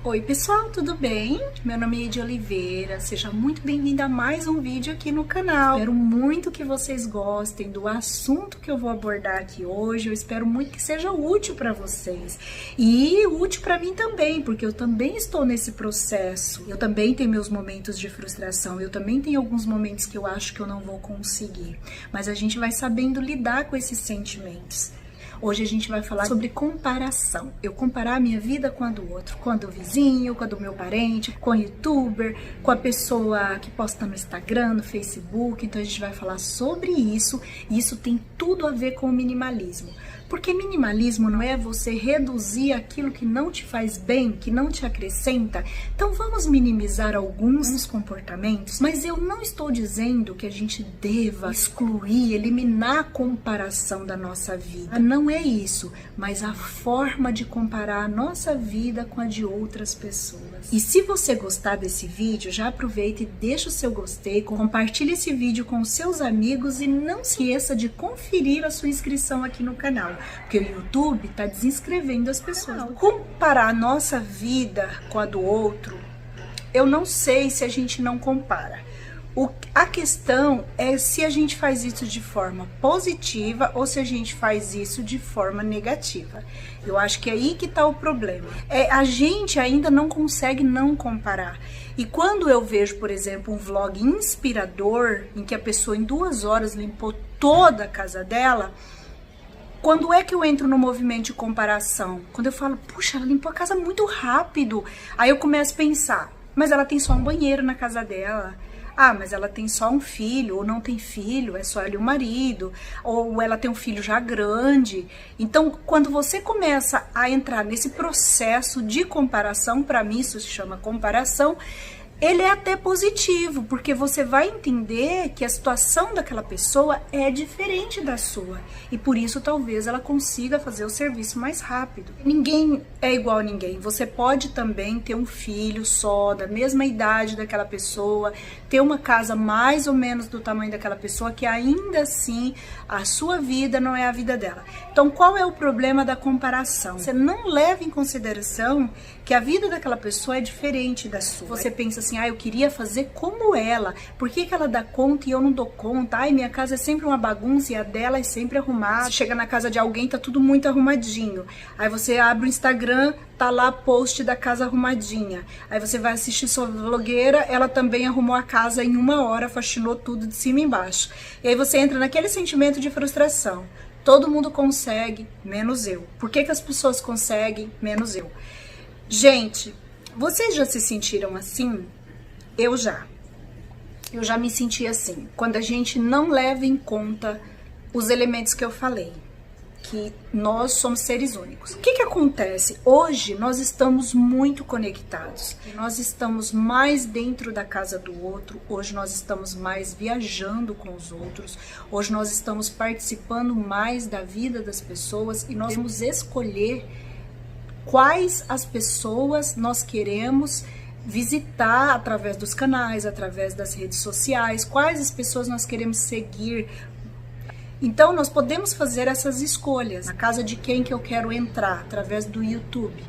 Oi pessoal, tudo bem? Meu nome é Edi Oliveira, seja muito bem-vinda a mais um vídeo aqui no canal. Espero muito que vocês gostem do assunto que eu vou abordar aqui hoje, eu espero muito que seja útil para vocês e útil para mim também, porque eu também estou nesse processo, eu também tenho meus momentos de frustração, eu também tenho alguns momentos que eu acho que eu não vou conseguir, mas a gente vai sabendo lidar com esses sentimentos. Hoje a gente vai falar sobre comparação. Eu comparar a minha vida com a do outro, com a do vizinho, com a do meu parente, com o youtuber, com a pessoa que posta no Instagram, no Facebook. Então a gente vai falar sobre isso e isso tem tudo a ver com o minimalismo. Porque minimalismo não é você reduzir aquilo que não te faz bem, que não te acrescenta. Então vamos minimizar alguns comportamentos, mas eu não estou dizendo que a gente deva excluir, eliminar a comparação da nossa vida. Não é isso, mas a forma de comparar a nossa vida com a de outras pessoas. E se você gostar desse vídeo, já aproveita e deixa o seu gostei, compartilhe esse vídeo com os seus amigos e não se esqueça de conferir a sua inscrição aqui no canal, porque o YouTube está desinscrevendo as pessoas. Comparar a nossa vida com a do outro, eu não sei se a gente não compara. A questão é se a gente faz isso de forma positiva ou se a gente faz isso de forma negativa. Eu acho que é aí que está o problema. A gente ainda não consegue não comparar. E quando eu vejo, por exemplo, um vlog inspirador, em que a pessoa em 2 horas limpou toda a casa dela, quando é que eu entro no movimento de comparação? Quando eu falo, puxa, ela limpou a casa muito rápido. Aí eu começo a pensar, mas ela tem só um banheiro na casa dela. Ah, mas ela tem só um filho, ou não tem filho, é só ela e o marido, ou ela tem um filho já grande. Então, quando você começa a entrar nesse processo de comparação, para mim isso se chama comparação, ele é até positivo, porque você vai entender que a situação daquela pessoa é diferente da sua. E por isso talvez ela consiga fazer o serviço mais rápido. Ninguém é igual a ninguém. Você pode também ter um filho só, da mesma idade daquela pessoa, ter uma casa mais ou menos do tamanho daquela pessoa, que ainda assim a sua vida não é a vida dela. Então qual é o problema da comparação? Você não leva em consideração que a vida daquela pessoa é diferente da sua. Você pensa assim, eu queria fazer como ela, por que ela dá conta e eu não dou conta? Ai, minha casa é sempre uma bagunça e a dela é sempre arrumada. Você chega na casa de alguém, tá tudo muito arrumadinho. Aí você abre o Instagram, tá lá post da casa arrumadinha. Aí você vai assistir sua vlogueira, ela também arrumou a casa em 1 hora, faxinou tudo de cima e embaixo. E aí você entra naquele sentimento de frustração. Todo mundo consegue, menos eu. Por que as pessoas conseguem, menos eu? Gente, vocês já se sentiram assim? Eu já me senti assim, quando a gente não leva em conta os elementos que eu falei, que nós somos seres únicos. O que acontece? Hoje nós estamos muito conectados, nós estamos mais dentro da casa do outro, hoje nós estamos mais viajando com os outros, hoje nós estamos participando mais da vida das pessoas e nós vamos escolher quais as pessoas nós queremos visitar através dos canais, através das redes sociais, quais as pessoas nós queremos seguir. Então nós podemos fazer essas escolhas. Na casa de quem que eu quero entrar através do YouTube,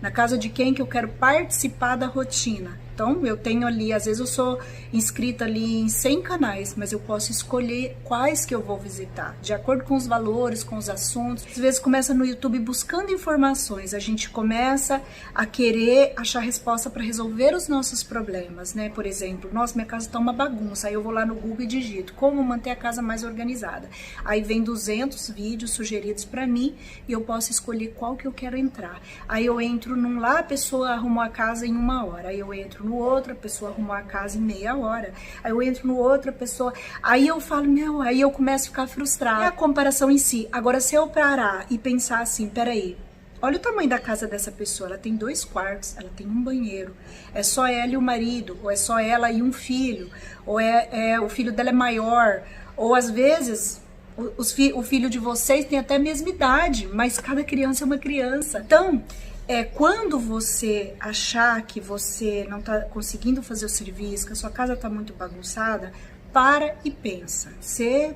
na casa de quem que eu quero participar da rotina. Então eu tenho ali, às vezes eu sou inscrita ali em 100 canais, mas eu posso escolher quais que eu vou visitar, de acordo com os valores, com os assuntos. Às vezes começa no YouTube buscando informações, a gente começa a querer achar resposta para resolver os nossos problemas, né? Por exemplo, nossa, minha casa tá uma bagunça, aí eu vou lá no Google e digito como manter a casa mais organizada. Aí vem 200 vídeos sugeridos para mim e eu posso escolher qual que eu quero entrar. Aí eu entro num lá, a pessoa arrumou a casa em 1 hora, aí eu entro no outro, a pessoa arrumou a casa em meia hora, aí eu entro no outro, a pessoa, aí eu falo, meu, aí eu começo a ficar frustrada. É a comparação em si. Agora, se eu parar e pensar assim, peraí, olha o tamanho da casa dessa pessoa, ela tem 2 quartos, ela tem um banheiro, é só ela e o marido, ou é só ela e um filho, ou o filho dela é maior, ou às vezes o filho de vocês tem até a mesma idade, mas cada criança é uma criança. Então, quando você achar que você não está conseguindo fazer o serviço, que a sua casa está muito bagunçada, para e pensa. Você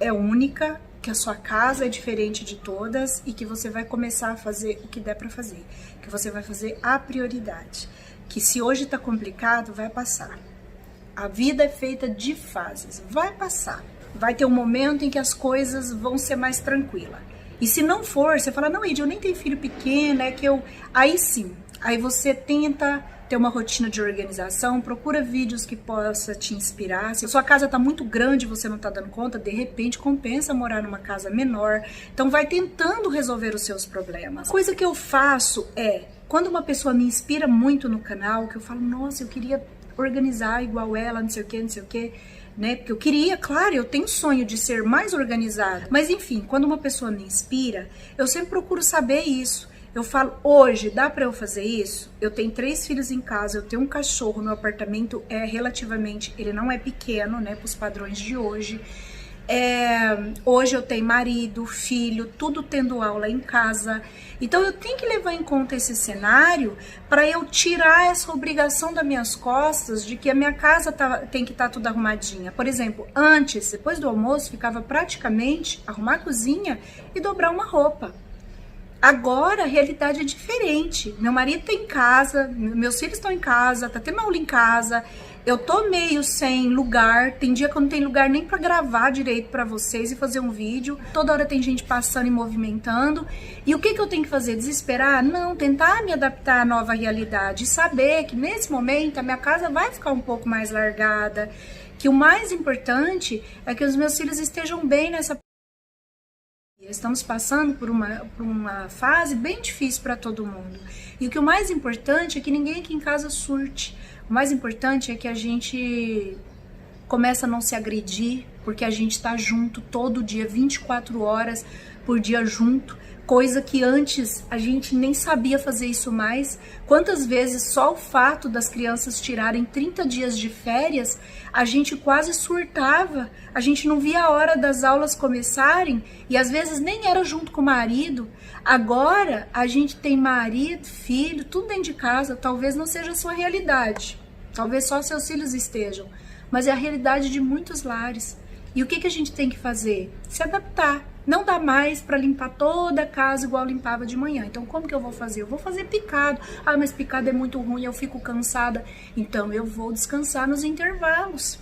é única, que a sua casa é diferente de todas e que você vai começar a fazer o que der para fazer, que você vai fazer a prioridade, que se hoje tá complicado, vai passar. A vida é feita de fases, vai passar. Vai ter um momento em que as coisas vão ser mais tranquilas. E se não for, você fala, não, Ed, eu nem tenho filho pequeno, é que eu... Aí sim, aí você tenta ter uma rotina de organização, procura vídeos que possa te inspirar. Se a sua casa tá muito grande e você não tá dando conta, de repente compensa morar numa casa menor. Então vai tentando resolver os seus problemas. A coisa que eu faço é, quando uma pessoa me inspira muito no canal, que eu falo, nossa, eu queria organizar igual ela, não sei o que, né? Porque eu queria, claro, eu tenho sonho de ser mais organizada. Mas enfim, quando uma pessoa me inspira, eu sempre procuro saber isso. Eu falo, hoje, dá pra eu fazer isso? Eu tenho 3 filhos em casa, eu tenho um cachorro, meu apartamento é relativamente, ele não é pequeno, né, pros padrões de hoje. Hoje eu tenho marido, filho, tudo tendo aula em casa. Então eu tenho que levar em conta esse cenário para eu tirar essa obrigação das minhas costas de que a minha casa tem que estar tudo arrumadinha. Por exemplo, antes, depois do almoço, ficava praticamente arrumar a cozinha e dobrar uma roupa. Agora a realidade é diferente. Meu marido tá em casa, meus filhos estão em casa, tá tendo aula em casa. Eu tô meio sem lugar, tem dia que eu não tenho lugar nem pra gravar direito pra vocês e fazer um vídeo. Toda hora tem gente passando e movimentando. E o que eu tenho que fazer? Desesperar? Não, tentar me adaptar à nova realidade e saber que nesse momento a minha casa vai ficar um pouco mais largada. Que o mais importante é que os meus filhos estejam bem nessa... Estamos passando por uma fase bem difícil para todo mundo. E o que o mais importante é que ninguém aqui em casa surte. O mais importante é que a gente comece a não se agredir, porque a gente está junto todo dia, 24 horas por dia junto. Coisa que antes a gente nem sabia fazer isso mais. Quantas vezes só o fato das crianças tirarem 30 dias de férias, a gente quase surtava, a gente não via a hora das aulas começarem e às vezes nem era junto com o marido. Agora a gente tem marido, filho, tudo dentro de casa, talvez não seja a sua realidade, talvez só seus filhos estejam, mas é a realidade de muitos lares. E o que a gente tem que fazer? Se adaptar. Não dá mais para limpar toda a casa igual limpava de manhã. Então, como que eu vou fazer? Eu vou fazer picado. Ah, mas picado é muito ruim, eu fico cansada. Então, eu vou descansar nos intervalos.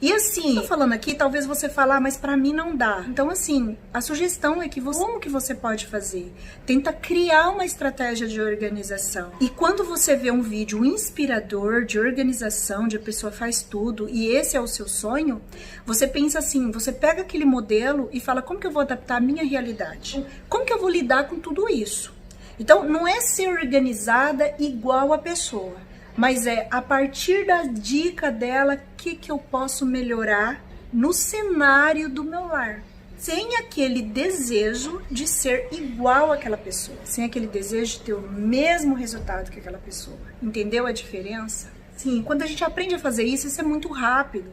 E assim, tô falando aqui, talvez você fale, mas pra mim não dá. Então assim, a sugestão é que como que você pode fazer? Tenta criar uma estratégia de organização. E quando você vê um vídeo inspirador de organização, de a pessoa faz tudo, e esse é o seu sonho, você pensa assim, você pega aquele modelo e fala, como que eu vou adaptar a minha realidade? Como que eu vou lidar com tudo isso? Então, não é ser organizada igual a pessoa, mas é a partir da dica dela que eu posso melhorar no cenário do meu lar. Sem aquele desejo de ser igual àquela pessoa, sem aquele desejo de ter o mesmo resultado que aquela pessoa. Entendeu a diferença? Sim, quando a gente aprende a fazer isso, isso é muito rápido.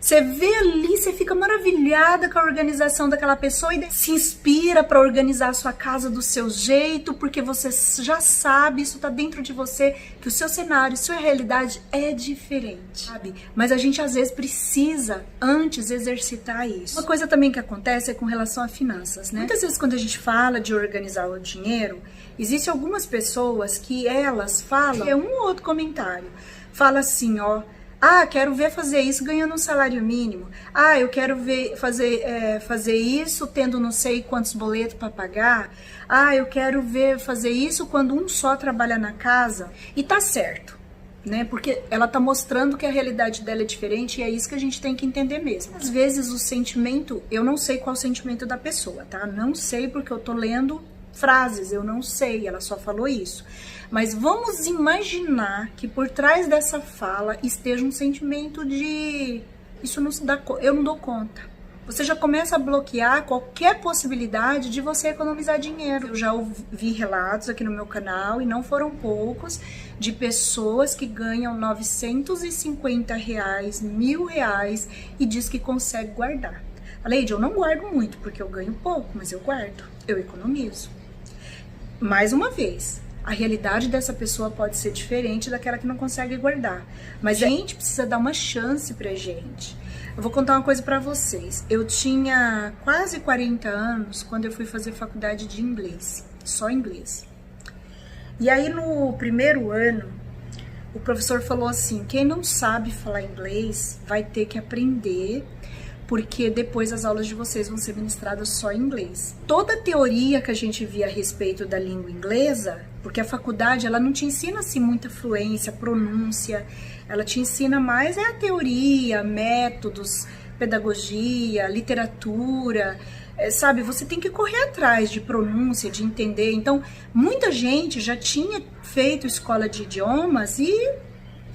Você vê ali, você fica maravilhada com a organização daquela pessoa e se inspira para organizar a sua casa do seu jeito, porque você já sabe, isso tá dentro de você, que o seu cenário, sua realidade é diferente, sabe? Mas a gente às vezes precisa antes exercitar isso. Uma coisa também que acontece é com relação a finanças, né? Muitas vezes quando a gente fala de organizar o dinheiro, existem algumas pessoas que elas falam, é um ou outro comentário, fala assim, ó, ah, quero ver fazer isso ganhando um salário mínimo. Ah, eu quero ver fazer isso tendo não sei quantos boletos para pagar. Ah, eu quero ver fazer isso quando um só trabalha na casa. E tá certo, né? Porque ela tá mostrando que a realidade dela é diferente e é isso que a gente tem que entender mesmo. Às vezes o sentimento, eu não sei qual é o sentimento da pessoa, tá? Não sei porque eu tô lendo frases, eu não sei, ela só falou isso. Mas vamos imaginar que por trás dessa fala esteja um sentimento de isso não se dá, eu não dou conta. Você já começa a bloquear qualquer possibilidade de você economizar dinheiro. Eu já ouvi relatos aqui no meu canal, e não foram poucos, de pessoas que ganham R$950, R$1.000 e diz que consegue guardar. Leide, eu não guardo muito porque eu ganho pouco, mas eu guardo, eu economizo. Mais uma vez, a realidade dessa pessoa pode ser diferente daquela que não consegue guardar. Mas a gente precisa dar uma chance pra gente. Eu vou contar uma coisa pra vocês. Eu tinha quase 40 anos quando eu fui fazer faculdade de inglês, só inglês. E aí no primeiro ano, o professor falou assim, quem não sabe falar inglês vai ter que aprender, porque depois as aulas de vocês vão ser ministradas só em inglês. Toda a teoria que a gente via a respeito da língua inglesa, porque a faculdade ela não te ensina assim muita fluência, pronúncia, ela te ensina mais a teoria, métodos, pedagogia, literatura, sabe? Você tem que correr atrás de pronúncia, de entender. Então, muita gente já tinha feito escola de idiomas e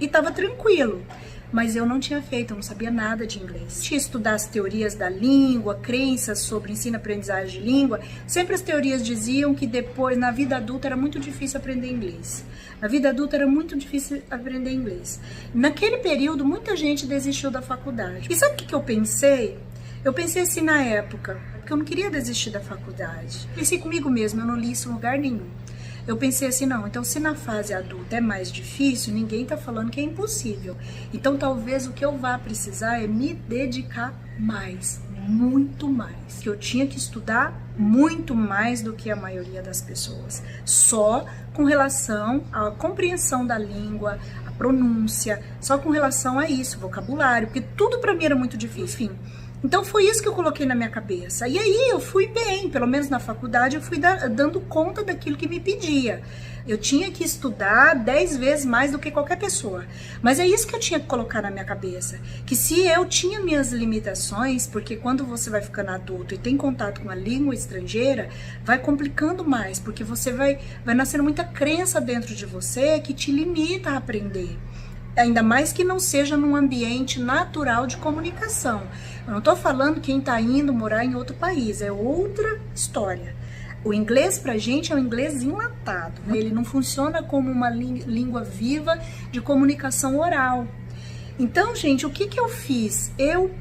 estava tranquilo. Mas eu não tinha feito, eu não sabia nada de inglês. Tinha que estudar as teorias da língua, crenças sobre ensino e aprendizagem de língua. Sempre as teorias diziam que depois, na vida adulta, era muito difícil aprender inglês. Na vida adulta era muito difícil aprender inglês. Naquele período, muita gente desistiu da faculdade. E sabe o que eu pensei? Eu pensei assim na época, porque eu não queria desistir da faculdade. Pensei comigo mesma, eu não li isso em lugar nenhum. Eu pensei assim, não, então se na fase adulta é mais difícil, ninguém tá falando que é impossível. Então talvez o que eu vá precisar é me dedicar mais, muito mais. Que eu tinha que estudar muito mais do que a maioria das pessoas. Só com relação à compreensão da língua, a pronúncia, só com relação a isso, vocabulário, porque tudo pra mim era muito difícil, enfim. Então foi isso que eu coloquei na minha cabeça. E aí eu fui bem, pelo menos na faculdade eu fui dando conta daquilo que me pedia. Eu tinha que estudar 10 vezes mais do que qualquer pessoa. Mas é isso que eu tinha que colocar na minha cabeça. Que se eu tinha minhas limitações, porque quando você vai ficando adulto e tem contato com a língua estrangeira, vai complicando mais, porque você vai nascendo muita crença dentro de você que te limita a aprender. Ainda mais que não seja num ambiente natural de comunicação. Eu não estou falando quem está indo morar em outro país, é outra história. O inglês pra gente é um inglês enlatado, né? Ele não funciona como uma língua viva de comunicação oral. Então, gente, o que eu fiz? Eu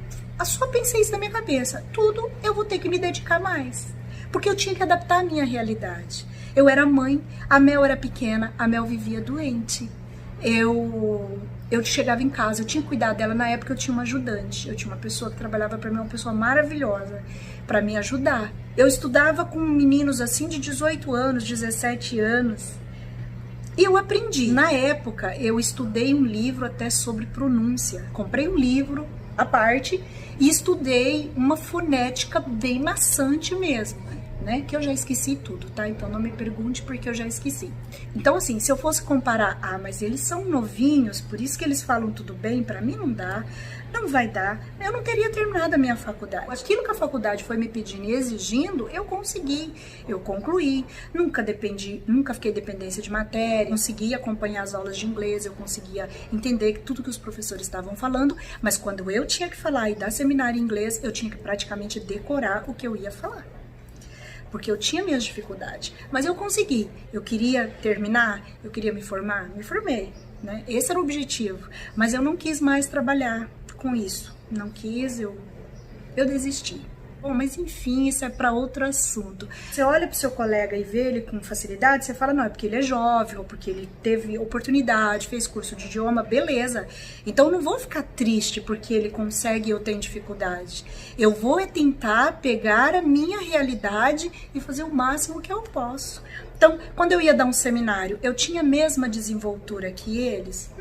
só pensei isso na minha cabeça. Tudo eu vou ter que me dedicar mais, porque eu tinha que adaptar a minha realidade. Eu era mãe, a Mel era pequena, a Mel vivia doente. Eu chegava em casa, eu tinha que cuidar dela. Na época eu tinha uma ajudante, eu tinha uma pessoa que trabalhava para mim, uma pessoa maravilhosa para me ajudar. Eu estudava com meninos assim de 18 anos, 17 anos e eu aprendi. Na época eu estudei um livro até sobre pronúncia, comprei um livro à parte e estudei uma fonética bem maçante mesmo, né? Que eu já esqueci tudo, tá? Então não me pergunte porque eu já esqueci. Então assim, se eu fosse comparar, mas eles são novinhos, por isso que eles falam tudo bem, pra mim não dá, não vai dar, eu não teria terminado a minha faculdade. Aquilo que a faculdade foi me pedindo e exigindo, eu consegui, eu concluí, nunca fiquei dependência de matéria, consegui acompanhar as aulas de inglês, eu conseguia entender tudo que os professores estavam falando, mas quando eu tinha que falar e dar seminário em inglês, eu tinha que praticamente decorar o que eu ia falar. Porque eu tinha minhas dificuldades, mas eu consegui. Eu queria terminar, eu queria me formar, me formei, né? Esse era o objetivo, mas eu não quis mais trabalhar com isso, não quis, eu desisti. Bom, mas enfim, isso é para outro assunto. Você olha pro seu colega e vê ele com facilidade, você fala, não, é porque ele é jovem, ou porque ele teve oportunidade, fez curso de idioma, beleza. Então não vou ficar triste porque ele consegue e eu tenho dificuldade. Eu vou tentar pegar a minha realidade e fazer o máximo que eu posso. Então, quando eu ia dar um seminário, eu tinha a mesma desenvoltura que eles?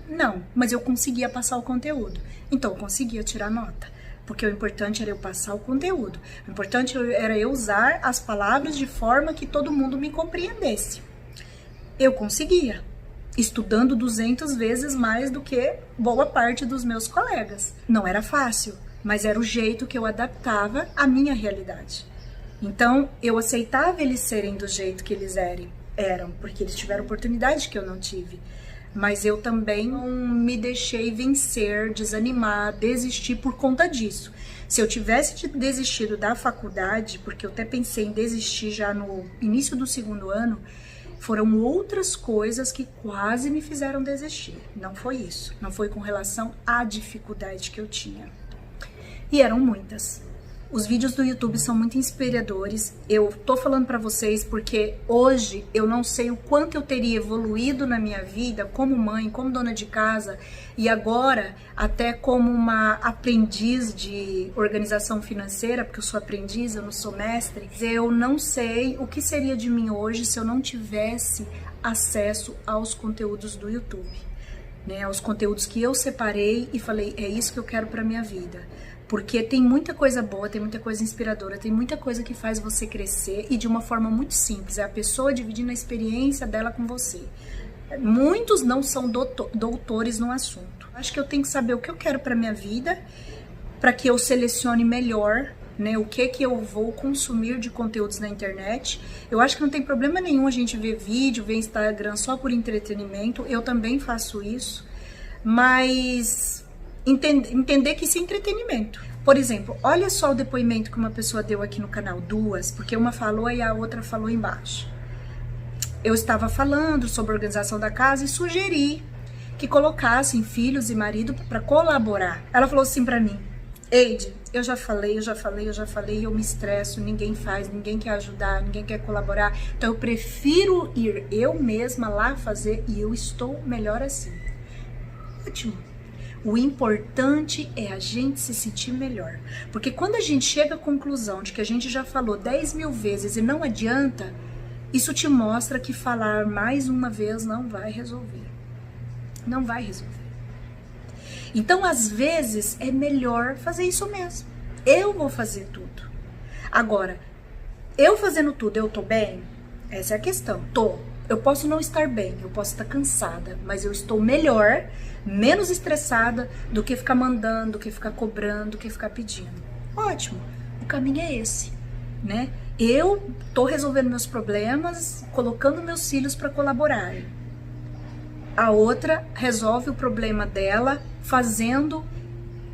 Não, mas eu conseguia passar o conteúdo. Então eu conseguia tirar nota. Porque o importante era eu passar o conteúdo. O importante era eu usar as palavras de forma que todo mundo me compreendesse. Eu conseguia, estudando 200 vezes mais do que boa parte dos meus colegas. Não era fácil, mas era o jeito que eu adaptava à minha realidade. Então, eu aceitava eles serem do jeito que eles eram, porque eles tiveram oportunidade que eu não tive. Mas eu também não me deixei vencer, desanimar, desistir por conta disso. Se eu tivesse desistido da faculdade, porque eu até pensei em desistir já no início do segundo ano, foram outras coisas que quase me fizeram desistir. Não foi isso, não foi com relação à dificuldade que eu tinha. E eram muitas. Os vídeos do YouTube são muito inspiradores. Eu tô falando pra vocês porque hoje eu não sei o quanto eu teria evoluído na minha vida como mãe, como dona de casa e agora até como uma aprendiz de organização financeira, porque eu sou aprendiz, eu não sou mestre. Eu não sei o que seria de mim hoje se eu não tivesse acesso aos conteúdos do YouTube, né? Aos conteúdos que eu separei e falei, é isso que eu quero pra minha vida. Porque tem muita coisa boa, tem muita coisa inspiradora, tem muita coisa que faz você crescer e de uma forma muito simples. É a pessoa dividindo a experiência dela com você. Muitos não são doutores no assunto. Acho que eu tenho que saber o que eu quero para minha vida, para que eu selecione melhor, né, o que eu vou consumir de conteúdos na internet. Eu acho que não tem problema nenhum a gente ver vídeo, ver Instagram só por entretenimento. Eu também faço isso, mas entender que isso é entretenimento. Por exemplo, olha só o depoimento que uma pessoa deu aqui no canal, duas, porque uma falou e a outra falou embaixo. Eu estava falando sobre a organização da casa e sugeri que colocassem filhos e marido para colaborar. Ela falou assim para mim, Eide, eu já falei, eu me estresso, ninguém faz, ninguém quer ajudar, ninguém quer colaborar, então eu prefiro ir eu mesma lá fazer e eu estou melhor assim. Ótimo. O importante é a gente se sentir melhor. Porque quando a gente chega à conclusão de que a gente já falou 10 mil vezes e não adianta, isso te mostra que falar mais uma vez não vai resolver. Não vai resolver. Então, às vezes, é melhor fazer isso mesmo. Eu vou fazer tudo. Agora, eu fazendo tudo, eu tô bem? Essa é a questão. Tô. Eu posso não estar bem, eu posso estar cansada, mas eu estou melhor, menos estressada do que ficar mandando, do que ficar cobrando, do que ficar pedindo. Ótimo, o caminho é esse, né? Eu tô resolvendo meus problemas, colocando meus filhos para colaborarem. A outra resolve o problema dela fazendo,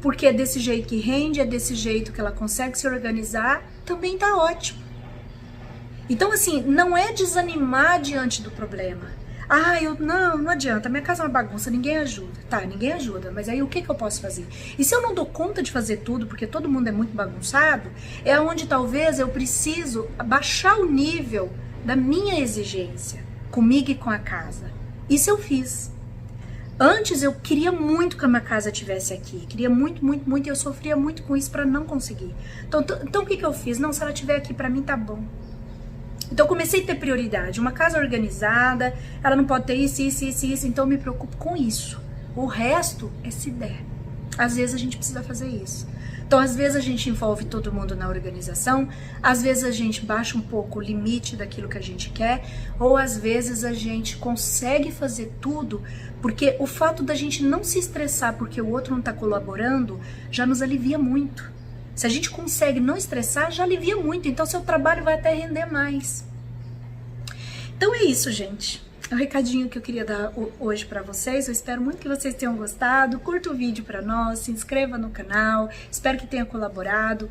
porque é desse jeito que rende, é desse jeito que ela consegue se organizar, também tá ótimo. Então, assim, não é desanimar diante do problema. Ah, não adianta, minha casa é uma bagunça, ninguém ajuda. Tá, ninguém ajuda, mas aí o que eu posso fazer? E se eu não dou conta de fazer tudo, porque todo mundo é muito bagunçado, é onde talvez eu preciso baixar o nível da minha exigência, comigo e com a casa. Isso eu fiz. Antes eu queria muito que a minha casa estivesse aqui, queria muito, e eu sofria muito com isso para não conseguir. Então o que eu fiz? Não, se ela estiver aqui para mim tá bom. Então eu comecei a ter prioridade, uma casa organizada, ela não pode ter isso, então eu me preocupo com isso. O resto é se der. Às vezes a gente precisa fazer isso. Então às vezes a gente envolve todo mundo na organização, às vezes a gente baixa um pouco o limite daquilo que a gente quer, ou às vezes a gente consegue fazer tudo, porque o fato da gente não se estressar porque o outro não está colaborando, já nos alivia muito. Se a gente consegue não estressar, já alivia muito, então seu trabalho vai até render mais. Então é isso, gente. É o recadinho que eu queria dar hoje pra vocês. Eu espero muito que vocês tenham gostado. Curta o vídeo pra nós, se inscreva no canal. Espero que tenha colaborado.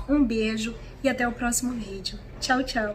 Um beijo e até o próximo vídeo. Tchau, tchau.